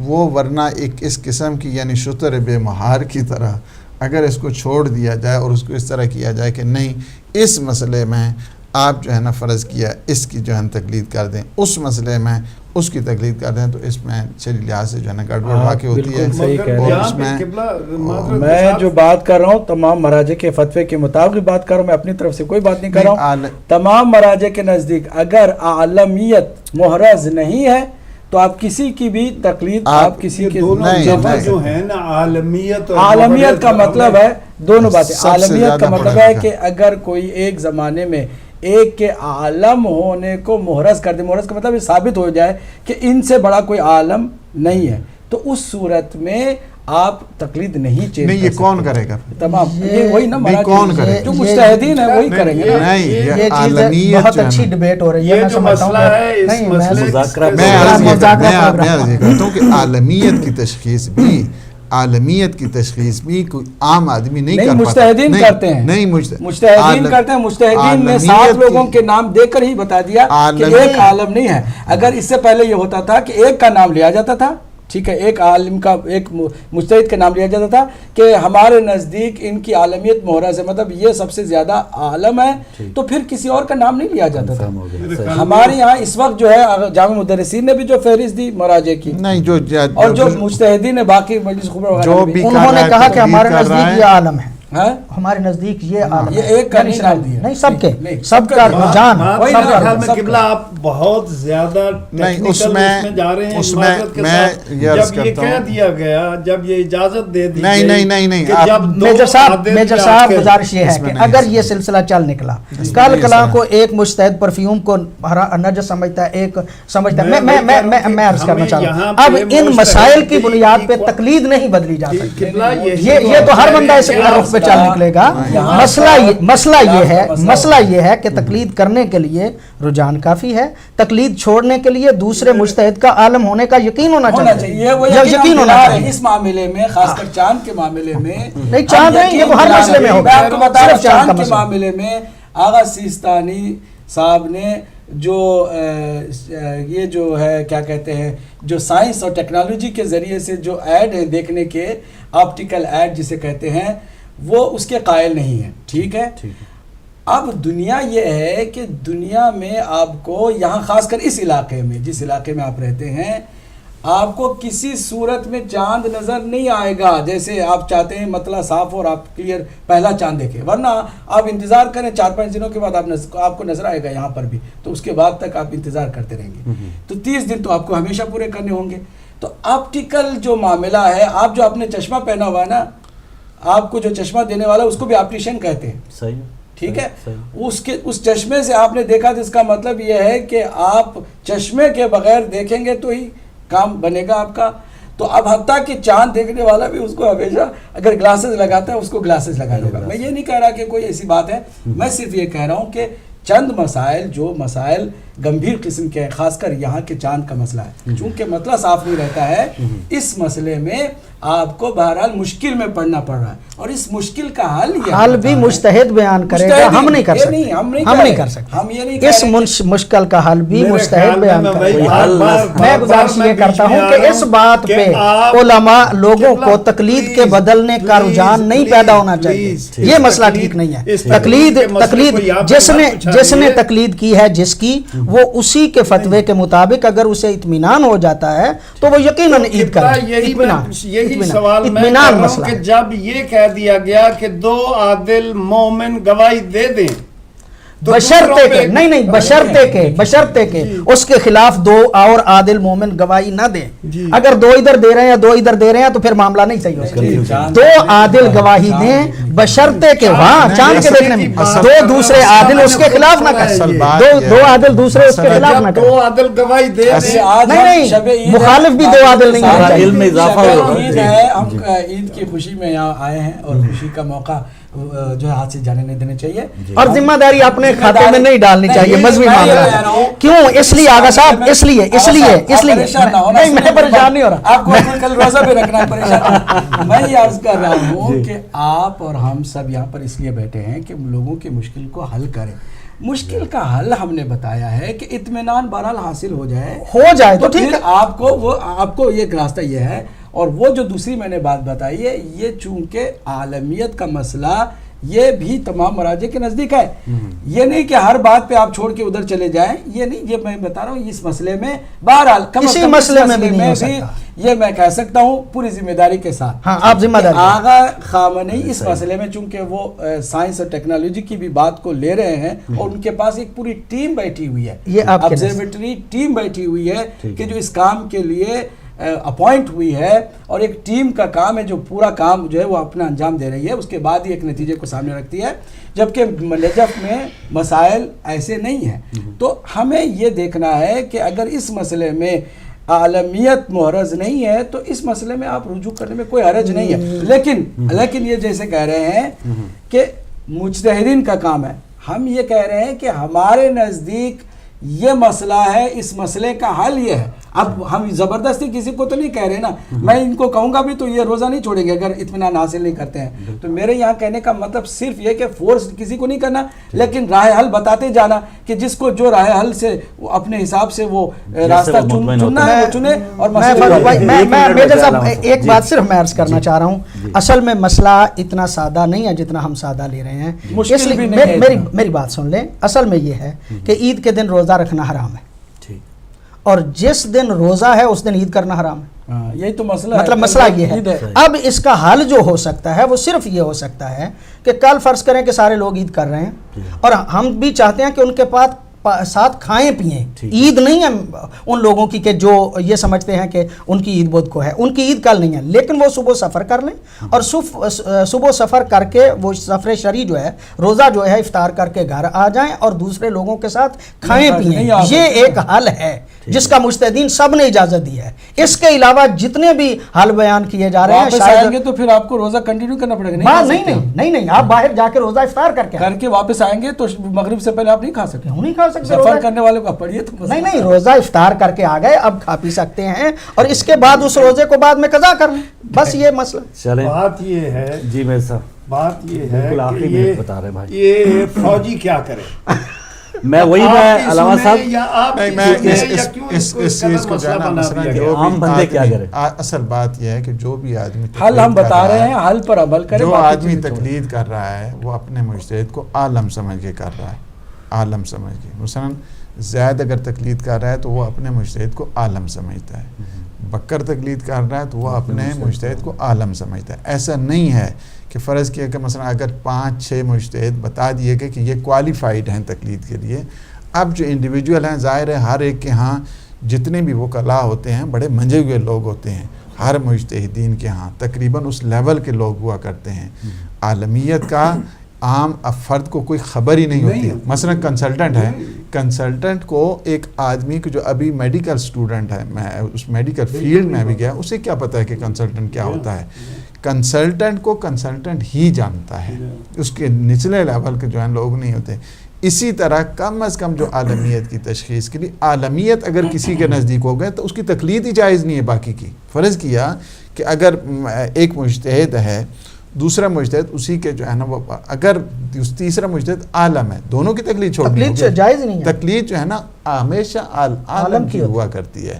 S9: وہ ورنہ ایک اس قسم کی یعنی شتر بے مہار کی طرح اگر اس کو چھوڑ دیا جائے اور اس کو اس طرح کیا جائے کہ نہیں اس مسئلے میں آپ جو ہے نا فرض کیا اس کی جو ہے تقلید کر دیں, اس مسئلے میں اس کی تقلید کر دیں, تو اس میں شرعی لحاظ سے جو ہے نا گڑبڑ واقع ہوتی ہے.
S1: میں جو بات کر رہا ہوں تمام مراجع کے فتوے کے مطابق بات کر رہا ہوں, میں اپنی طرف سے کوئی بات نہیں کر رہا ہوں. تمام مراجع کے نزدیک اگر عالمیت محرز نہیں ہے تو آپ کسی کی بھی تقلید آپ کسی کے
S3: جو ہے نا
S1: عالمیت کا مطلب ہے دونوں باتیں. عالمیت کا مطلب ہے کہ اگر کوئی ایک زمانے میں ایک کے عالم ہونے کو محرز کر دے, محرز کا مطلب یہ ثابت ہو جائے کہ ان سے بڑا کوئی عالم نہیں ہے, تو اس صورت میں آپ تقلید نہیں چاہیے.
S9: نہیں, یہ کون کرے گا؟
S1: تمام یہ وہی نا
S9: کون کرے
S1: جو مجتہدین ہیں وہی کریں گے.
S9: نہیں,
S4: یہ چیز بہت اچھی ڈبیٹ ہو رہی ہے.
S3: یہ جو مسئلہ ہے اس مسئلے
S9: میں عرض کرتا ہوں کہ عالمیت کی تشخیص بھی کوئی عام آدمی نہیں کر پاتا.
S1: مجتہدین کرتے ہیں.
S9: نہیں,
S1: مجتہدین کرتے ہیں. مجتہدین نے 7 لوگوں کے نام دے کر ہی بتا دیا کہ ایک عالم نہیں ہے. اگر اس سے پہلے یہ ہوتا تھا کہ ایک کا نام لیا جاتا تھا, ٹھیک ہے, ایک عالم کا ایک مجتہد کا نام لیا جاتا تھا کہ ہمارے نزدیک ان کی عالمیت محرز ہے, مطلب یہ سب سے زیادہ عالم ہے, تو پھر کسی اور کا نام نہیں لیا جاتا تھا. ہمارے یہاں اس وقت جو ہے جامع مدرسین نے بھی جو فہرست دی مراجع کی, اور جو مجتہدین نے باقی مجلس خبر
S4: انہوں نے کہا کہ ہمارے نزدیک یہ عالم ہے, ہمارے نزدیک یہ عالم
S1: یہ ایک کا نہیں
S4: سب کا رجحان.
S3: قبلہ آپ بہت زیادہ ٹیکنیکل میں جا رہے ہیں. جب یہ کہہ دیا گیا, جب یہ اجازت دے دی
S9: نہیں
S4: میجر صاحب گزارش یہ ہے کہ اگر یہ سلسلہ چل نکلا, کل کلا کو ایک مجتہد پرفیوم کو نجس سمجھتا ہے, ایک سمجھتا ہے, میں عرض کرنا چاہتا ہوں اب ان مسائل کی بنیاد پہ تقلید نہیں بدلی جا سکتی. یہ تو ہر بندہ اس رخ پہ چل نکلے گا. مسئلہ یہ ہے کہ تقلید کرنے کے لیے رجحان کافی ہے, تقلید چھوڑنے کے لیے دوسرے مجتہد کا عالم ہونے کا یقین ہونا چاہیے. یقین ہونا چاہیے
S1: اس معاملے میں, خاص کر چاند کے معاملے میں.
S4: نہیں, چاند نہیں, یہ ہر مسئلے میں ہوگا.
S1: آپ کو بتا رہا ہوں چاند کے معاملے میں آغا سیستانی صاحب نے جو یہ جو ہے کیا کہتے ہیں جو سائنس اور ٹیکنالوجی کے ذریعے سے جو ایڈ ہیں دیکھنے کے, آپٹیکل ایڈ جسے کہتے ہیں, وہ اس کے قائل نہیں ہیں. ٹھیک ہے, اب دنیا یہ ہے کہ دنیا میں آپ کو یہاں خاص کر اس علاقے میں, جس علاقے میں آپ رہتے ہیں, آپ کو کسی صورت میں چاند نظر نہیں آئے گا جیسے آپ چاہتے ہیں مطلع صاف ہو اور آپ کلیئر پہلا چاند دیکھیں, ورنہ آپ انتظار کریں 4-5 دنوں کے بعد آپ کو نظر آئے گا یہاں پر بھی, تو اس کے بعد تک آپ انتظار کرتے رہیں گے. تو 30 دن تو آپ کو ہمیشہ پورے کرنے ہوں گے. تو آپٹیکل جو معاملہ ہے, آپ جو آپ نے چشمہ پہنا ہوا ہے نا, آپ کو جو چشمہ دینے والا اس کو بھی آپٹیشین کہتے ہیں.
S2: صحیح,
S1: ٹھیک ہے, اس چشمے سے آپ نے دیکھا تو اس کا مطلب یہ ہے کہ آپ چشمے کے بغیر دیکھیں گے تو ہی کام بنے گا آپ کا. تو اب حتیٰ کہ چاند دیکھنے والا بھی اس کو ہمیشہ اگر گلاسز لگاتا ہے اس کو گلاسز لگانے ہوگا. میں یہ نہیں کہہ رہا کہ کوئی ایسی بات ہے, میں صرف یہ کہہ رہا ہوں کہ چند مسائل جو مسائل گمبھیر قسم کے ہیں, خاص کر یہاں کے چاند کا مسئلہ ہے, چونکہ مسئلہ صاف نہیں رہتا ہے, اس مسئلے میں آپ کو بہرحال مشکل میں پڑنا پڑ رہا ہے, اور اس مشکل کا حل
S4: بھی مجتہد بیان کرے گا, ہم نہیں کر سکتے.
S1: ہم یہ نہیں
S4: اس مشکل کا حل بھی مجتہد بیان کرے گا. میں گزارش یہ کرتا ہوں کہ اس بات پہ علماء لوگوں کو تقلید کے بدلنے کا رجحان نہیں پیدا ہونا چاہیے. یہ مسئلہ ٹھیک نہیں ہے. تقلید جس نے تقلید کی ہے جس کی, وہ اسی کے فتوے کے مطابق اگر اسے اطمینان ہو جاتا ہے تو وہ یقیناً عید کرے.
S3: یہی سوال میں کر رہا ہوں کہ جب یہ کہہ دیا گیا کہ 2 عادل مومن گواہی دے دیں
S4: بشرطے کے نہیں بشرطے کے اس کے خلاف 2 اور عادل مومن گواہی نہ دیں. اگر 2 ادھر دے رہے ہیں یا 2 ادھر دے رہے ہیں تو پھر معاملہ نہیں صحیح ہو سکتا. 2 عادل گواہی دیں بشرطے کے وہاں چاند کے دیکھنے میں 2 دوسرے عادل اس کے خلاف نہ کریں. 2 عادل دوسرے اس کے خلاف نہ کریں.
S3: 2 عادل گواہی دے
S4: نہیں مخالف بھی 2 عادل نہیں ہونا چاہیے.
S1: علم میں اضافہ ہے. ہم عید کی خوشی میں یہاں آئے ہیں اور خوشی کا موقع جو ہے ہاتھ سے جانے نہیں دینے چاہیے
S4: اور ذمہ داری اپنے کھاتے میں نہیں ڈالنی چاہیے مذہبی معاملہ. کیوں؟ اس لیے آغا صاحب اس لیے نہیں میں پریشان نہیں ہو رہا.
S1: آپ کو کل روزہ بھی رکھنا ہے, پریشان میں یہ عرض کر رہا ہوں کہ آپ اور ہم سب یہاں پر اس لیے بیٹھے ہیں کہ لوگوں کی مشکل کو حل کریں. مشکل کا حل ہم نے بتایا ہے کہ اطمینان بہرحال حاصل ہو جائے تو ٹھیک ہے. آپ کو ایک راستہ یہ ہے. اور وہ جو دوسری میں نے بات بتائی ہے, یہ چونکہ عالمیت کا مسئلہ یہ بھی تمام مراجع کے نزدیک ہے. یہ نہیں کہ ہر بات پہ آپ چھوڑ کے ادھر چلے جائیں, یہ نہیں. یہ میں بتا رہا ہوں اس مسئلے میں بہرحال
S4: کسی مسئلے میں بھی
S1: یہ میں کہہ سکتا ہوں پوری ذمہ داری کے ساتھ.
S4: ہاں آپ ذمہ داری.
S1: آغا خامنئی اس مسئلے میں چونکہ وہ سائنس اور ٹیکنالوجی کی بھی بات کو لے رہے ہیں اور ان کے پاس ایک پوری ٹیم بیٹھی ہوئی ہے, آبزرویٹری ٹیم بیٹھی ہوئی ہے کہ جو اس کام کے لیے اپوائنٹ ہوئی ہے اور ایک ٹیم کا کام ہے جو پورا کام جو ہے وہ اپنا انجام دے رہی ہے. اس کے بعد ہی ایک نتیجے کو سامنے رکھتی ہے. جبکہ نجف میں مسائل ایسے نہیں ہیں. تو ہمیں یہ دیکھنا ہے کہ اگر اس مسئلے میں عالمیت محرز نہیں ہے تو اس مسئلے میں آپ رجوع کرنے میں کوئی حرج نہیں ہے. لیکن یہ جیسے کہہ رہے ہیں کہ مجتہدین کا کام ہے, ہم یہ کہہ رہے ہیں کہ ہمارے نزدیک یہ مسئلہ ہے, اس مسئلے کا حل یہ ہے. اب ہم زبردستی کسی کو تو نہیں کہہ رہے نا, میں ان کو کہوں گا بھی تو یہ روزہ نہیں چھوڑیں گے اگر اطمینان حاصل نہیں کرتے ہیں. تو میرے یہاں کہنے کا مطلب صرف یہ کہ فورس کسی کو نہیں کرنا, لیکن راہ حل بتاتے جانا کہ جس کو جو راہ حل سے اپنے حساب سے وہ راستہ چننا ہے وہ چنے. اور
S4: میجر صاحب ایک بات صرف میں عرض کرنا چاہ رہا ہوں, اصل میں مسئلہ اتنا سادہ نہیں ہے جتنا ہم سادہ لے رہے ہیں. میری بات سن لیں, اصل میں یہ ہے کہ عید کے دن روزہ رکھنا حرام ہے اور جس دن روزہ ہے اس دن عید کرنا حرام ہے.
S1: یہی تو مسئلہ
S4: مطلب مسئلہ یہ ہے. اب اس کا حل جو ہو سکتا ہے وہ صرف یہ ہو سکتا ہے کہ کل فرض کریں کہ سارے لوگ عید کر رہے ہیں اور ہم بھی چاہتے ہیں کہ ان کے پاس ساتھ کھائیں پئیں. عید نہیں ہے ان لوگوں کی کہ جو یہ سمجھتے ہیں کہ ان کی عید بدھ کو ہے, ان کی عید کل نہیں ہے, لیکن وہ صبح سفر کر لیں اور صبح سفر کر کے وہ سفر شرعی جو ہے روزہ جو ہے افطار کر کے گھر آ جائیں اور دوسرے لوگوں کے ساتھ کھائیں پئیں. یہ ایک حل ہے جس کا مجتہدین سب نے اجازت دی ہے. اس کے علاوہ جتنے بھی حل بیان کیے جا رہے ہیں
S1: شاید تو پھر آپ کو روزہ کنٹینیو کرنا پڑے گا.
S4: نہیں, آپ باہر جا کے روزہ افطار کر کے
S1: واپس آئیں گے تو مغرب سے پہلے آپ نہیں کھا سکتے.
S4: نہیں کھا سکتے,
S1: سفر کرنے والے کو پڑھیے تو
S4: نہیں روزہ افطار کر کے آ گئے, اب کھا پی سکتے ہیں اور اس کے بعد اس روزے کو بعد میں قضا کر لیں. بس یہ مسئلہ.
S3: بات یہ ہے
S2: جی میرے صاحب,
S3: بات یہ ہے کہ یہ فوجی کیا کرے.
S2: میں وہی میں علامہ صاحب
S9: اس چیز کو
S2: عام بندے کیا کریں.
S9: اصل بات یہ ہے کہ جو بھی آدمی
S1: حل ہم بتا رہے ہیں, حل پر عمل کرے.
S9: جو آدمی تقلید کر رہا ہے وہ اپنے مجتہد کو عالم سمجھ کے کر رہا ہے, عالم سمجھ کے. مثلا زید اگر تقلید کر رہا ہے تو وہ اپنے مجتہد کو عالم سمجھتا ہے. بکر تقلید کر رہا ہے تو وہ اپنے مجتہد کو عالم سمجھتا ہے. ایسا نہیں ہے کہ فرض کیا کہ مثلا اگر 5-6 مجتہد بتا دیے گئے کہ یہ کوالیفائڈ ہیں تقلید کے لیے. اب جو انڈیویجول ہیں ظاہر ہے ہر ایک کے ہاں جتنے بھی وکلاء ہوتے ہیں بڑے منجے ہوئے لوگ ہوتے ہیں. ہر مجتہدین کے ہاں تقریباً اس لیول کے لوگ ہوا کرتے ہیں. عالمیت کا عام فرد کو کوئی خبر ہی نہیں ہوتی. مثلا کنسلٹنٹ ہے, کنسلٹنٹ کو ایک آدمی کو جو ابھی میڈیکل سٹوڈنٹ ہے, میں اس میڈیکل فیلڈ میں بھی گیا, اسے کیا پتہ ہے کہ کنسلٹنٹ کیا ہوتا ہے. کنسلٹنٹ کو کنسلٹنٹ ہی جانتا ہے, اس کے نچلے لیول کے جو ہیں لوگ نہیں ہوتے. اسی طرح کم از کم جو عالمیت کی تشخیص کے لیے, عالمیت اگر کسی کے نزدیک ہو گئے تو اس کی تقلید ہی جائز نہیں ہے باقی کی. فرض کیا کہ اگر ایک مجتہد ہے, دوسرا مجتہد اسی کے جو ہے نا وہ, اگر تیسرا مجتہد عالم ہے, دونوں کی تقلید چھوڑنی ہوگی.
S4: جائز نہیں ہے.
S9: تقلید جو ہے نا ہمیشہ عالم کی ہوا کرتی ہے.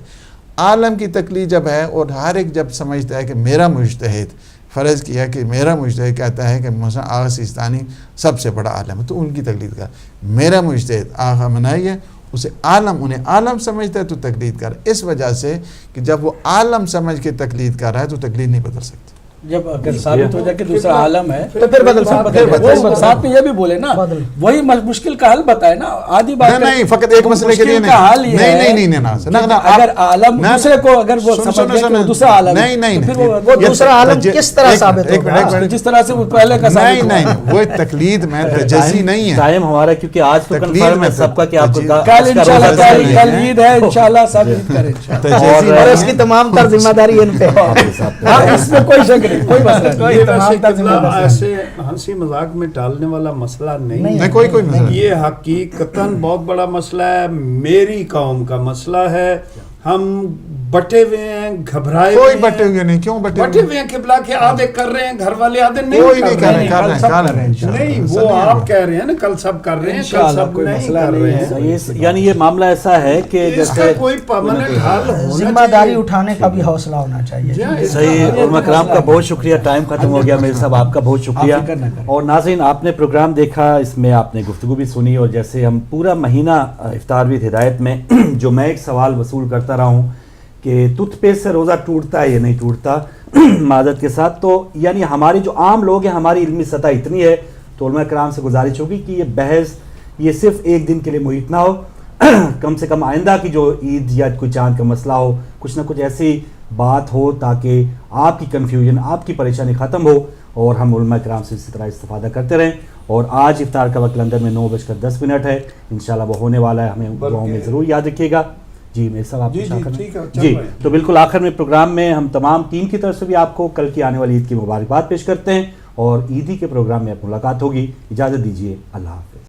S9: عالم کی تقلید جب ہے اور ہر ایک جب سمجھتا ہے کہ میرا مجتہد, فرض کیا کہ میرا مجتہد کہتا ہے کہ مثلا آغا سیستانی سب سے بڑا عالم ہے تو ان کی تقلید کا, میرا مجتہد آغا منائی ہے اسے عالم انہیں عالم سمجھتا ہے تو تقلید کر رہا ہے. اس وجہ سے کہ جب وہ عالم سمجھ کے تقلید کر رہا ہے تو تقلید نہیں بدل سکتی.
S1: جب اگر ثابت ہو جائے کہ دوسرا عالم ہے
S4: تو پھر بدل سکتے ہیں.
S1: وہ ساتھ میں یہ بھی بولے نا, وہی مشکل کا حل بتائے نا. آدھی بات
S9: نہیں, فقط ایک مسئلے کے لیے
S1: نہیں. اگر عالم دوسرے کو اگر وہ سمجھ کہ دوسرا عالم
S9: نہیں,
S4: وہ دوسرا عالم کس طرح ثابت ہوگا؟
S1: جس طرح سے وہ پہلے کا ثابت ہوا.
S9: نہیں, وہ تقلید میں تجزی نہیں ہے.
S2: ٹائم ہمارا کیونکہ آج تو کنفرم ہے سب کا کہ آپ کو
S1: کل انشاءاللہ کل عید ہے, انشاءاللہ ثابت کریں
S4: اور اس کی تمام تر ذمہ داری ان پہ.
S1: اس میں کوئی شک نہیں, کوئی مسئلہ نہیں.
S3: ایسے ہنسی مذاق میں ٹالنے والا مسئلہ نہیں,
S9: کوئی مسئلہ نہیں.
S3: یہ حقیقتاً بہت بڑا مسئلہ ہے, میری قوم کا مسئلہ ہے. ہم بٹے ہوئے ہیں, گھبرائے
S9: کوئی بٹے ہوئے نہیں. کیوں بٹے
S3: ہوئے ہیں؟ قبلہ کے آدھے کر رہے ہیں, گھر والے آدھے نہیں کر رہے ہیں. نہیں, وہ آپ کہہ رہے ہیں نا کل سب کر رہے ہیں, کل سب نہیں کر رہے ہیں.
S2: یعنی یہ معاملہ ایسا ہے کہ جیسے
S3: کوئی پرماننٹ حل ہونا,
S4: ذمہ داری اٹھانے کا بھی حوصلہ ہونا چاہیے.
S2: صحیح. علماء کرام کا بہت شکریہ, ٹائم ختم ہو گیا. میرے صاحب آپ کا بہت شکریہ. اور ناظرین, آپ نے پروگرام دیکھا, اس میں آپ نے گفتگو بھی سنی, اور جیسے ہم پورا مہینہ افطار وتھ ہدایت میں جو میں ایک سوال وصول کرتا رہا ہوں کہ ٹوتھ پیسٹ سے روزہ ٹوٹتا ہے یا نہیں ٹوٹتا, معذرت کے ساتھ, تو یعنی ہماری جو عام لوگ ہیں, ہماری علمی سطح اتنی ہے, تو علماء کرام سے گزارش ہوگی کہ یہ بحث یہ صرف ایک دن کے لیے محیط نہ ہو. کم سے کم آئندہ کی جو عید یا کوئی چاند کا مسئلہ ہو, کچھ نہ کچھ ایسی بات ہو تاکہ آپ کی کنفیوژن, آپ کی پریشانی ختم ہو, اور ہم علماء کرام سے اسی طرح استفادہ کرتے رہیں. اور آج افطار کا وقت لندن میں 9:10 ہے, انشاءاللہ وہ ہونے والا ہے, ہمیں دعاؤں میں ضرور یاد رکھیے گا. جی میرے صاحب آپ جی, تو بالکل آخر میں پروگرام میں ہم تمام ٹیم کی طرف سے بھی آپ کو کل کی آنے والی عید کی مبارکباد پیش کرتے ہیں, اور عیدی کے پروگرام میں اب ملاقات ہوگی. اجازت دیجیے, اللہ حافظ.